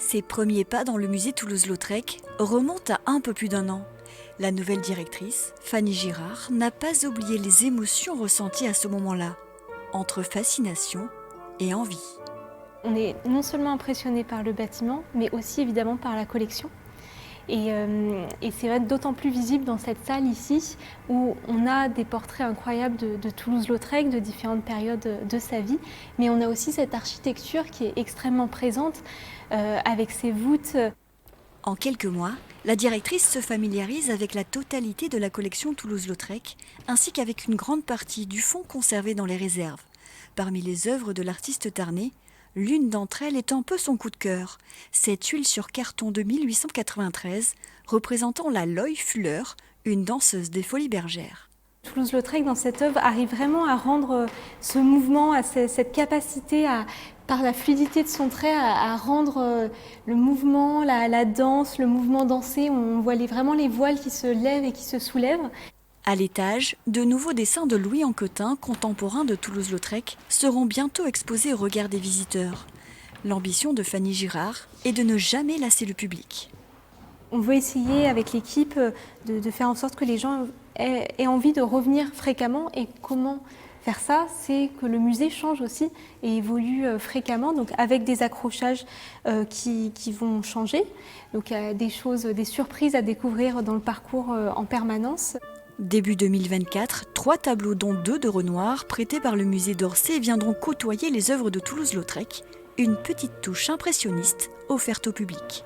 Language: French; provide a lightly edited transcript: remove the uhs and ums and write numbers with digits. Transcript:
Ses premiers pas dans le musée Toulouse-Lautrec remontent à un peu plus d'un an. La nouvelle directrice, Fanny Girard, n'a pas oublié les émotions ressenties à ce moment-là, entre fascination et envie. On est non seulement impressionné par le bâtiment, mais aussi évidemment par la collection. Et c'est vrai d'autant plus visible dans cette salle ici, où on a des portraits incroyables de Toulouse-Lautrec, de différentes périodes de sa vie, mais on a aussi cette architecture qui est extrêmement présente, avec ses voûtes. En quelques mois, la directrice se familiarise avec la totalité de la collection Toulouse-Lautrec, ainsi qu'avec une grande partie du fonds conservé dans les réserves. Parmi les œuvres de l'artiste tarnais, l'une d'entre elles est un peu son coup de cœur, cette huile sur carton de 1893, représentant la Loie Fuller, une danseuse des Folies Bergères. Toulouse-Lautrec, dans cette œuvre, arrive vraiment à rendre ce mouvement, à cette capacité, par la fluidité de son trait, à rendre le mouvement, la danse, le mouvement dansé. On voit vraiment les voiles qui se lèvent et qui se soulèvent. À l'étage, de nouveaux dessins de Louis Anquetin, contemporain de Toulouse-Lautrec, seront bientôt exposés au regard des visiteurs. L'ambition de Fanny Girard est de ne jamais lasser le public. On veut essayer avec l'équipe de faire en sorte que les gens aient envie de revenir fréquemment. Et comment faire ça? C'est que le musée change aussi et évolue fréquemment, donc avec des accrochages qui vont changer. Donc des surprises à découvrir dans le parcours en permanence. Début 2024, 3 tableaux dont 2 de Renoir, prêtés par le musée d'Orsay, viendront côtoyer les œuvres de Toulouse-Lautrec, une petite touche impressionniste offerte au public.